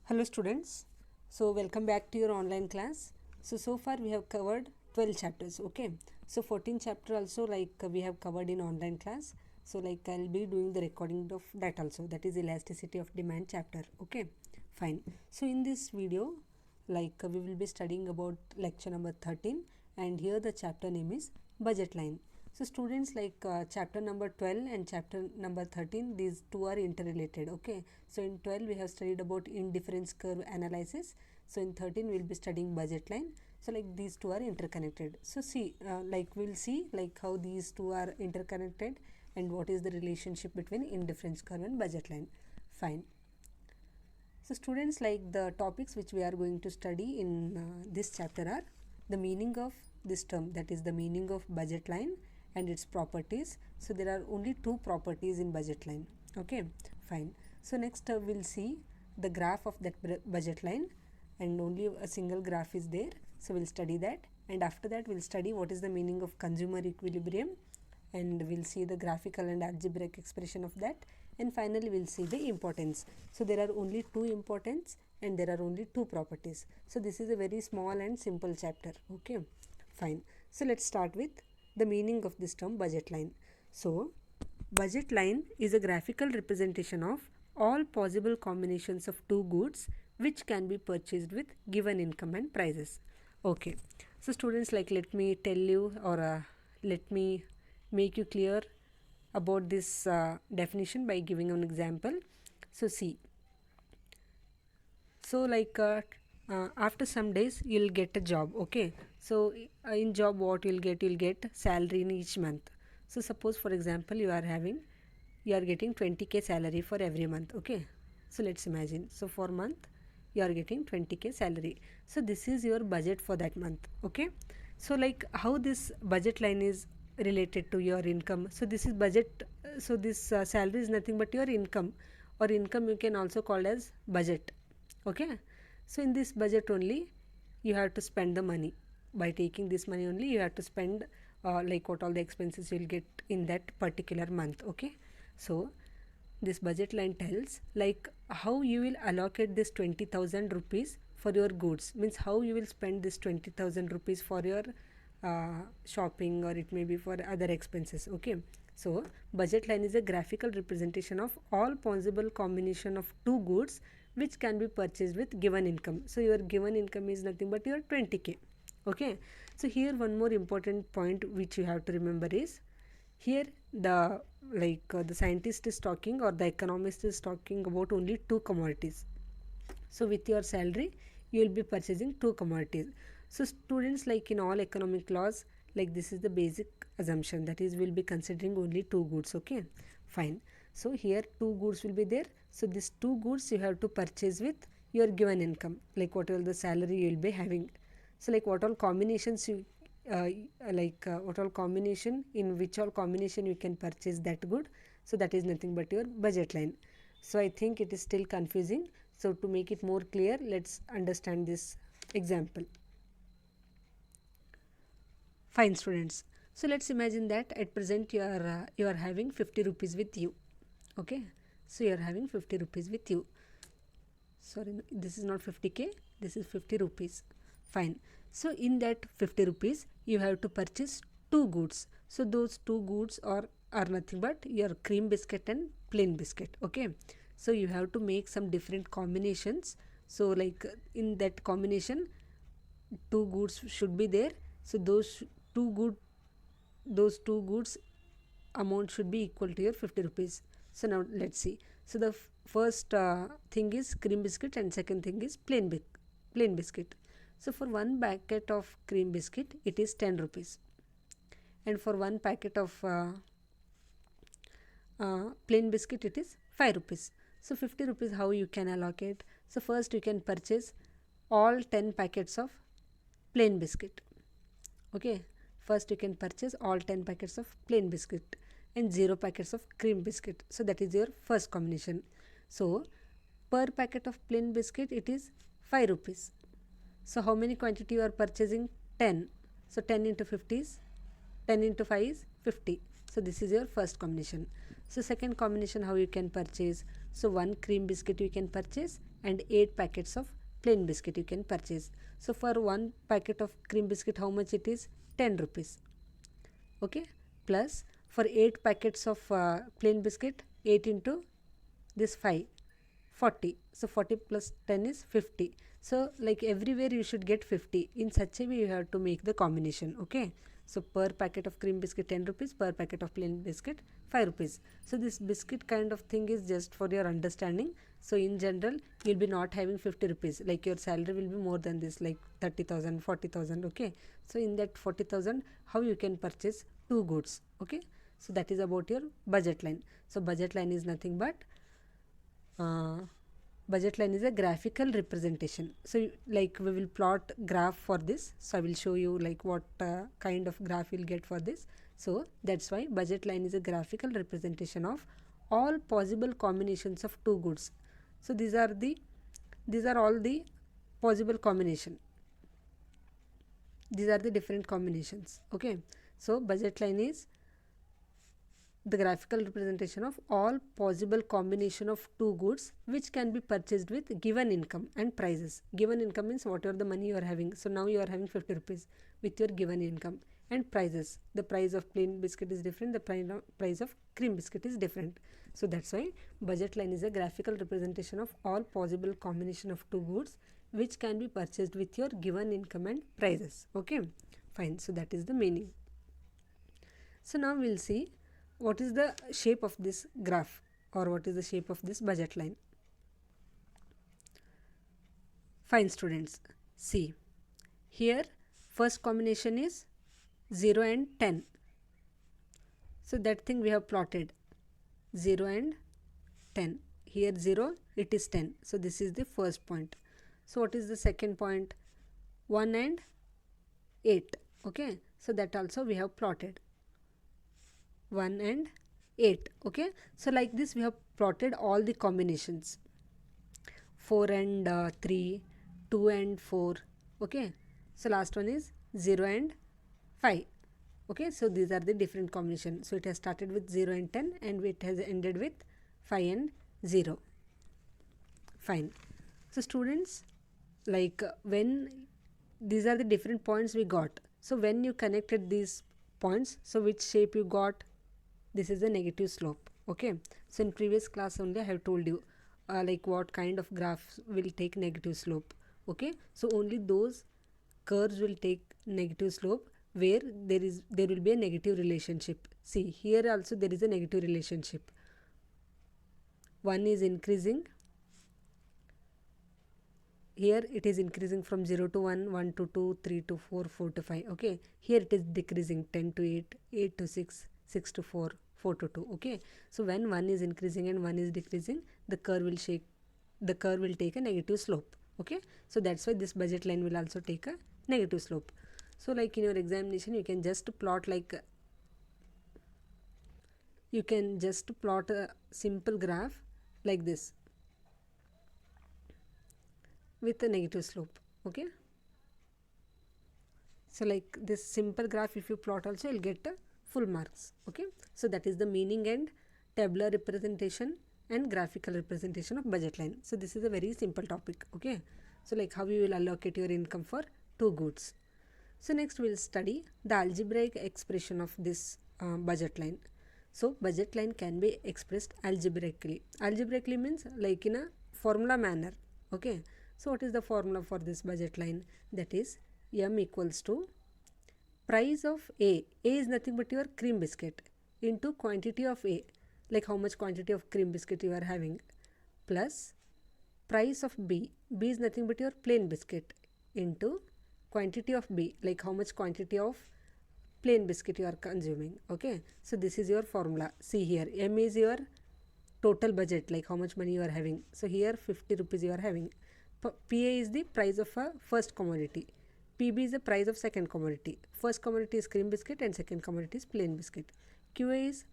Hello students, so welcome back to your online class. So far we have covered 12 chapters, okay. So 14 chapter also we have covered in online class. So I'll be doing the recording of that also, that is elasticity of demand chapter, okay. Fine. So in this video we will be studying about lecture number 13, and here the chapter name is budget line. So students, chapter number 12 and chapter number 13, these two are interrelated, okay. So in 12 we have studied about indifference curve analysis. So in 13 we will be studying budget line. So these two are interconnected. So see, we'll see how these two are interconnected and what is the relationship between indifference curve and budget line. Fine. So students, the topics which we are going to study in this chapter are the meaning of this term, that is the meaning of budget line and its properties. So there are only two properties in budget line, okay. Fine. So next we'll see the graph of that budget line, and only a single graph is there, so we'll study that. And after that we'll study what is the meaning of consumer equilibrium, and we'll see the graphical and algebraic expression of that. And finally we'll see the importance. So there are only two importance and there are only two properties. So this is a very small and simple chapter, okay. Fine. So let's start with the meaning of this term budget line. So budget line is a graphical representation of all possible combinations of two goods which can be purchased with given income and prices, okay. So students, let me tell you, or let me make you clear about this definition by giving an example. So see, so after some days you'll get a job, okay. So in job, what you'll get salary in each month. So suppose for example you are getting 20k salary for every month, okay. So let's imagine, so for month you are getting 20k salary. So this is your budget for that month, okay. So how this budget line is related to your income. So this is budget, so this salary is nothing but your income, or income you can also call as budget, okay. So in this budget only you have to spend the money. By taking this money only you have to spend what all the expenses you'll get in that particular month, okay. So this budget line tells how you will allocate this 20,000 rupees for your goods, means how you will spend this 20,000 rupees for your shopping, or it may be for other expenses, okay. So budget line is a graphical representation of all possible combination of two goods which can be purchased with given income. So your given income is nothing but your 20k, okay. So here one more important point which you have to remember is, here the the scientist is talking, or the economist is talking about only two commodities. So with your salary you will be purchasing two commodities. So students, in all economic laws, this is the basic assumption, that is we'll be considering only two goods, okay. Fine. So here two goods will be there. So these two goods you have to purchase with your given income, what all the salary you will be having. So what all combinations you what all combination, in which all combination you can purchase that good. So that is nothing but your budget line. So I think it is still confusing. So to make it more clear, let's understand this example. Fine students. So let's imagine that at present you are having 50 rupees with you, okay. So you are having 50 rupees with you. Sorry, this is not 50k, this is 50 rupees. Fine. So in that 50 rupees you have to purchase two goods. So those two goods are nothing but your cream biscuit and plain biscuit, okay. So you have to make some different combinations. So in that combination two goods should be there. So two good those two goods amount should be equal to your 50 rupees. So now let's see. So the first thing is cream biscuit, and second thing is plain biscuit. So for one packet of cream biscuit it is 10 rupees, and for one packet of plain biscuit it is 5 rupees. So 50 rupees how you can allocate? So first you can purchase all 10 packets of plain biscuit, okay. First you can purchase all 10 packets of plain biscuit and 0 packets of cream biscuit. So that is your first combination. So per packet of plain biscuit it is 5 rupees. So how many quantity you are purchasing? 10. So 10 into 50 is 10 into 5 is 50. So this is your first combination. So second combination how you can purchase? So one cream biscuit you can purchase and 8 packets of plain biscuit you can purchase. So for one packet of cream biscuit, how much it is? 10 rupees. Okay, plus for 8 packets of plain biscuit, 8 into this 5, 40. So 40 plus 10 is 50. So like everywhere you should get 50. In such a way you have to make the combination. Okay, so per packet of cream biscuit 10 rupees, per packet of plain biscuit 5 rupees. So this biscuit kind of thing is just for your understanding. So in general you'll be not having 50 rupees, like your salary will be more than this, like 30,000, 40,000. Okay, so in that 40,000 how you can purchase two goods. Okay, so that is about your budget line. So budget line is nothing but budget line is a graphical representation. So like we will plot graph for this, so I will show you like what kind of graph you'll get for this. So that's why budget line is a graphical representation of all possible combinations of two goods. So these are all the possible combination, these are the different combinations. Okay, so budget line is the graphical representation of all possible combination of two goods which can be purchased with given income and prices. Given income means whatever the money you are having. So now you are having 50 rupees with your given income, and prices. The price of plain biscuit is different, the price of cream biscuit is different. So that's why budget line is a graphical representation of all possible combination of two goods which can be purchased with your given income and prices. Okay, fine. So that is the meaning. So now we'll see what is the shape of this graph, or what is the shape of this budget line. Fine students, see here first combination is 0 and 10. So that thing we have plotted, 0 and 10. Here 0, it is 10. So this is the first point. So what is the second point? 1 and 8. Okay, so that also we have plotted, 1 and 8. Okay, so like this we have plotted all the combinations, 4 and 3, 2 and 4. Okay, so last one is 0 and 5. Okay, so these are the different combinations. So it has started with 0 and 10 and it has ended with 5 and 0. Fine. So students, like when these are the different points we got, so when you connected these points, so which shape you got? This is a negative slope. Okay, so in previous class only I have told you like what kind of graphs will take negative slope. Okay, so only those curves will take negative slope where there will be a negative relationship. See here also there is a negative relationship. One is increasing, here it is increasing from 0 to 1, 1 to 2, 3 to 4, 4 to 5. Okay, here it is decreasing, 10 to 8, 8 to 6, 6 to 4, 4 to 2. Okay, so when one is increasing and one is decreasing, the curve will take a negative slope. Okay, so that's why this budget line will also take a negative slope. So like in your examination you can just plot a simple graph like this with a negative slope. Okay, so like this simple graph if you plot also you'll get full marks. Okay, so that is the meaning and tabular representation and graphical representation of budget line. So this is a very simple topic. Okay, so like how you will allocate your income for two goods. So next we will study the algebraic expression of this budget line. So budget line can be expressed algebraically. Algebraically means like in a formula manner. Okay, so what is the formula for this budget line? That is M equals to price of A. A is nothing but your cream biscuit into quantity of A, like how much quantity of cream biscuit you are having, plus price of B. B is nothing but your plain biscuit into quantity of B, like how much quantity of plain biscuit you are consuming. Okay, so this is your formula. See here, M is your total budget, like how much money you are having. So here 50 rupees you are having. PA is the price of a first commodity. PB is the price of second commodity. First commodity is cream biscuit and second commodity is plain biscuit. QA is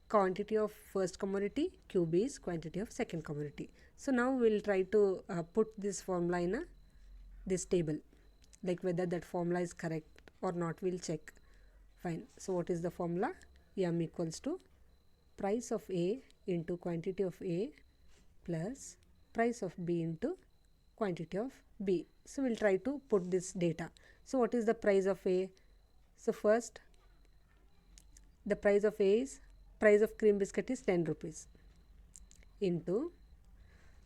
quantity of first commodity, QB is quantity of second commodity. So now we will try to put this formula in this table, like whether that formula is correct or not, we'll check. Fine. So what is the formula? M equals to price of A into quantity of A plus price of B into quantity of B. So we'll try to put this data. So what is the price of A? So first, the price of A is, price of cream biscuit is 10 rupees into,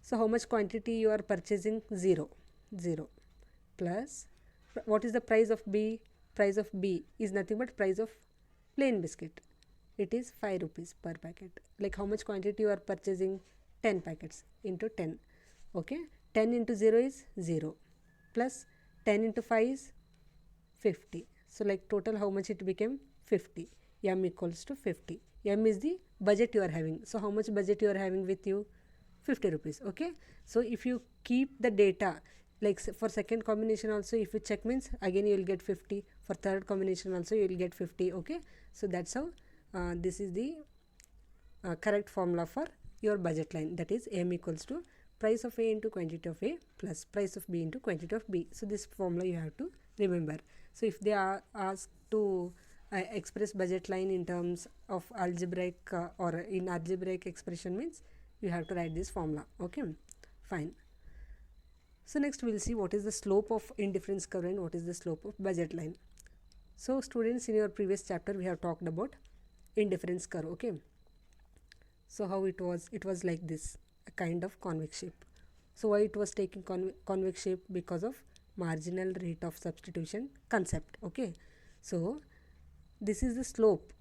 so how much quantity you are purchasing? 0 plus, what is the price of B? Price of B is nothing but price of plain biscuit. It is 5 rupees per packet. Like how much quantity you are purchasing? 10 packets into 10. Okay, 10 into 0 is 0 plus 10 into 5 is 50. So like total how much it became? 50. M equals to 50. M is the budget you are having. So how much budget you are having with you? 50 rupees. Okay, so if you keep the data, like for second combination also, if you check means again you will get 50. For third combination also you will get 50. Okay, so that's how this is the correct formula for your budget line. That is M equals to price of A into quantity of A plus price of B into quantity of B. So this formula you have to remember. So if they are asked to express budget line in terms of algebraic or in algebraic expression means, you have to write this formula. Okay, fine. So next we'll see what is the slope of indifference curve and what is the slope of budget line. So students, in your previous chapter we have talked about indifference curve. Okay, so how it was like this, a kind of convex shape. So why it was taking convex shape? Because of marginal rate of substitution concept. Okay, so this is the slope.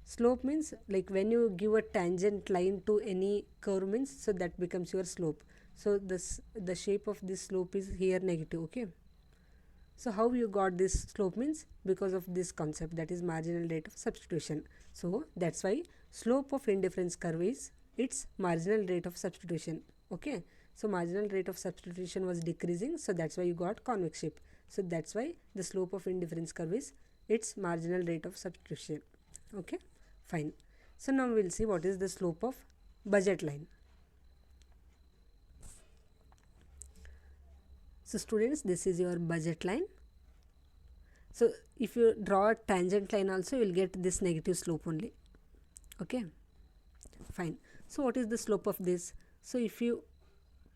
Slope means like when you give a tangent line to any curve means, so that becomes your slope. So the shape of this slope is here negative. Okay, so how you got this slope means because of this concept, that is marginal rate of substitution. So that's why slope of indifference curve is its marginal rate of substitution. Okay, so marginal rate of substitution was decreasing, so that's why you got convex shape. So that's why the slope of indifference curve is its marginal rate of substitution. Okay, fine. So now we'll see what is the slope of budget line. So students, this is your budget line. So if you draw a tangent line also, you will get this negative slope only. Okay, fine. So what is the slope of this? So if you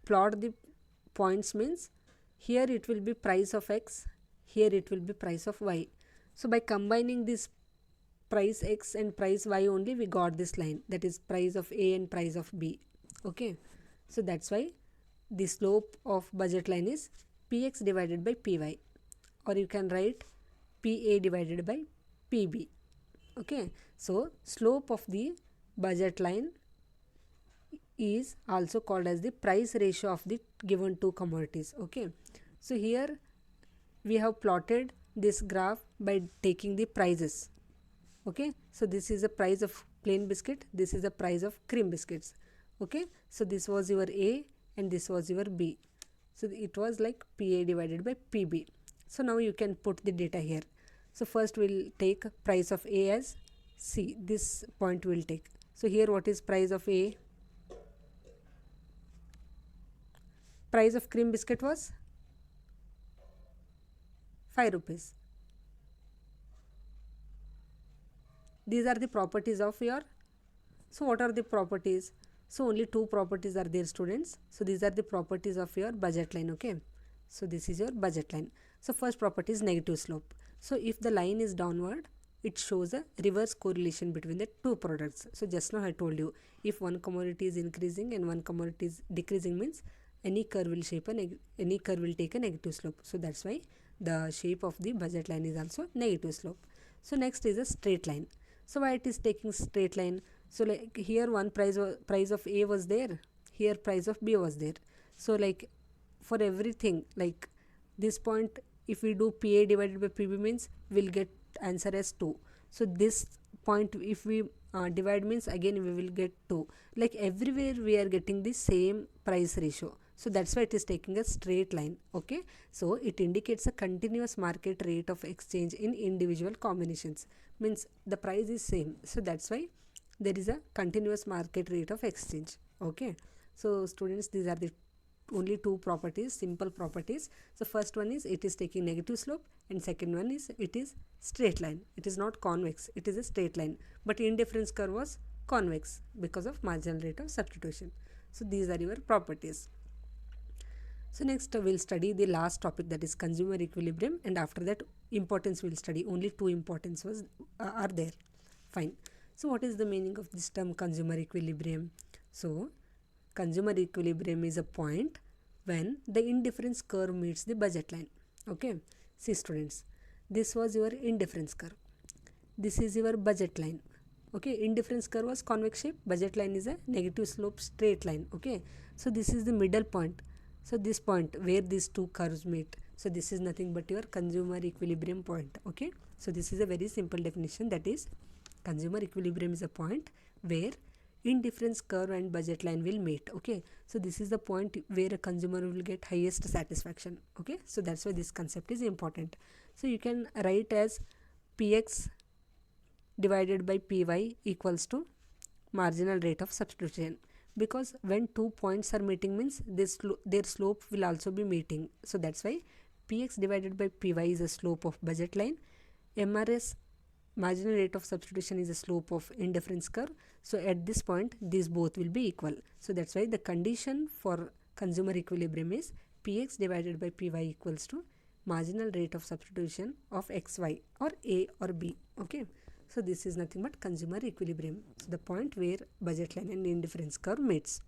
plot the points means, here it will be price of X, here it will be price of Y. So by combining this price X and price Y only, we got this line, that is price of A and price of B. Okay, so that's why the slope of budget line is Px divided by Py, or you can write Pa divided by Pb. Okay, so slope of the budget line is also called as the price ratio of the given two commodities. Okay, so here we have plotted this graph by taking the prices. Okay, so this is the price of plain biscuit, this is the price of cream biscuits. Okay, so this was your A and this was your B. So it was like Pa divided by Pb. So now you can put the data here. So first we'll take price of A as C. This point we'll take. So here what is price of A? Price of cream biscuit was 5 rupees. These are the properties of your, so what are the properties? So only two properties are there, students. So these are the properties of your budget line. Okay, so this is your budget line. So first property is negative slope. So if the line is downward, it shows a reverse correlation between the two products. So just now I told you, if one commodity is increasing and one commodity is decreasing means any curve will take a negative slope. So that's why the shape of the budget line is also negative slope. So next is a straight line. So why it is taking straight line? So like here one price of A was there, here price of B was there. So like for everything, like this point, if we do Pa divided by Pb means we'll get answer as 2. So this point if we divide means again we will get 2. Like everywhere we are getting the same price ratio. So that's why it is taking a straight line. Okay, so it indicates a continuous market rate of exchange in individual combinations, means the price is same. So that's why there is a continuous market rate of exchange. Okay, so students, these are the only two properties, simple properties. So first one is it is taking negative slope, and second one is it is straight line. It is not convex, it is a straight line, but indifference curve was convex because of marginal rate of substitution. So these are your properties. So next we'll study the last topic, that is consumer equilibrium, and after that importance we'll study. Only two importance are there. Fine. So what is the meaning of this term consumer equilibrium? So consumer equilibrium is a point when the indifference curve meets the budget line. Okay. See students, this was your indifference curve. This is your budget line. Okay, indifference curve was convex shape, budget line is a negative slope straight line. Okay, so this is the middle point. So this point where these two curves meet, so this is nothing but your consumer equilibrium point. Okay, so this is a very simple definition, that is consumer equilibrium is a point where indifference curve and budget line will meet. Okay, so this is the point where a consumer will get highest satisfaction. Okay, so that's why this concept is important. So you can write as px divided by py equals to marginal rate of substitution, because when 2 points are meeting means their slope will also be meeting. So that's why px divided by py is a slope of budget line, mrs marginal rate of substitution is a slope of indifference curve. So at this point these both will be equal. So that's why the condition for consumer equilibrium is px divided by py equals to marginal rate of substitution of xy or a or b. Okay, so this is nothing but consumer equilibrium, so the point where budget line and indifference curve meets.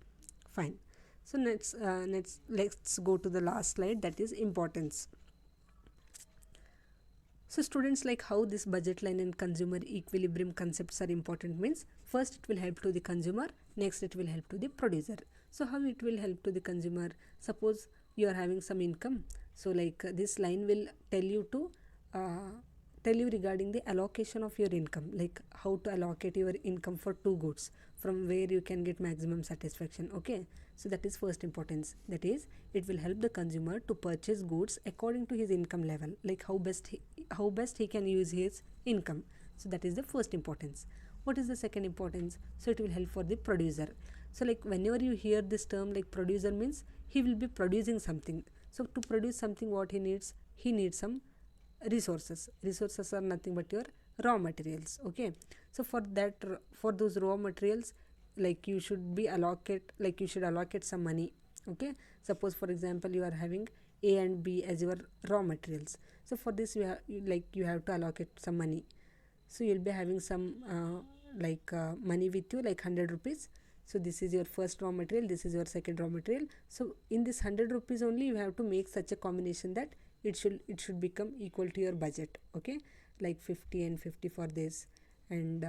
Fine. So let's go to the last slide, that is importance. So students, like how this budget line and consumer equilibrium concepts are important means, first it will help to the consumer, next it will help to the producer. So how it will help to the consumer? Suppose you are having some income, so like this line will tell you regarding the allocation of your income, like how to allocate your income for two goods from where you can get maximum satisfaction. Okay, so that is first importance, that is it will help the consumer to purchase goods according to his income level, like how best he can use his income. So that is the first importance. What is the second importance? So it will help for the producer. So like whenever you hear this term, like producer means he will be producing something. So to produce something, what he needs some resources are nothing but your raw materials. Okay, so for those raw materials, like you should allocate some money. Okay, suppose for example you are having a and b as your raw materials, so for this you have to allocate some money. So you'll be having some money with you, like 100 rupees. So this is your first raw material, this is your second raw material. So in this 100 rupees only you have to make such a combination that it should become equal to your budget. Okay, like 50 and 50 for this, and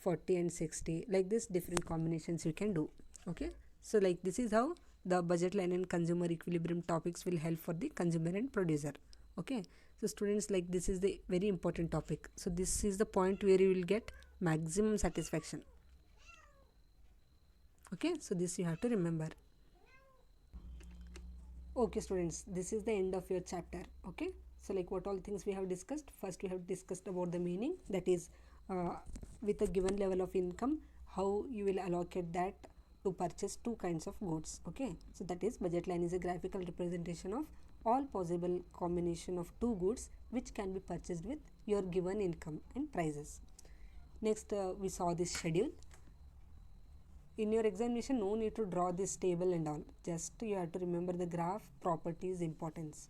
40 and 60, like this different combinations you can do. Okay, so like this is how the budget line and consumer equilibrium topics will help for the consumer and producer. Okay, so students, like this is the very important topic. So this is the point where you will get maximum satisfaction. Okay, so this you have to remember. Okay students, this is the end of your chapter. Okay, so like what all things we have discussed. First we have discussed about the meaning, that is with a given level of income, how you will allocate that to purchase two kinds of goods. Okay, so that is budget line is a graphical representation of all possible combination of two goods which can be purchased with your given income and prices. Next we saw this schedule. In your examination, no need to draw this table and all, just you have to remember the graph properties importance.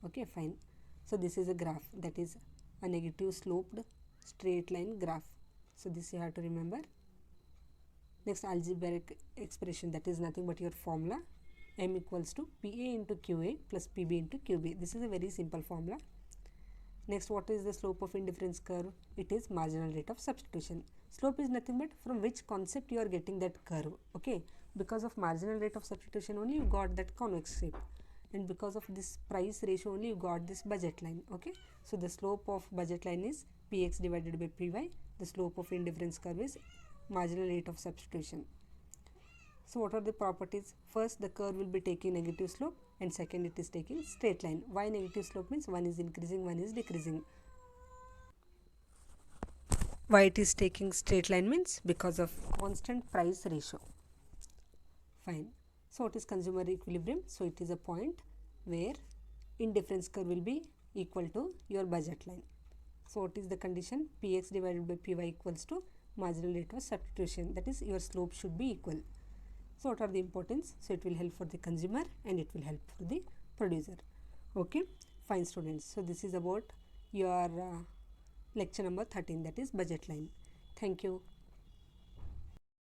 Okay, fine. So this is a graph, that is a negative sloped straight line graph. So this you have to remember. Next, algebraic expression, that is nothing but your formula, m equals to pa into qa plus pb into qb. This is a very simple formula. Next, what is the slope of indifference curve? It is marginal rate of substitution. Slope is nothing but from which concept you are getting that curve. Okay, because of marginal rate of substitution only you got that convex shape, and because of this price ratio only you got this budget line. Okay, so the slope of budget line is px divided by py. The slope of indifference curve is marginal rate of substitution. So what are the properties? First, the curve will be taking negative slope, and second, it is taking straight line. Why negative slope? Means one is increasing, one is decreasing. Why it is taking straight line? Means because of constant price ratio. Fine. So what is consumer equilibrium? So it is a point where indifference curve will be equal to your budget line. So what is the condition? Px divided by py equals to marginal rate of substitution, that is your slope should be equal. So what are the importance? So it will help for the consumer and it will help for the producer. Okay, fine students. So this is about your lecture number 13, that is budget line. Thank you.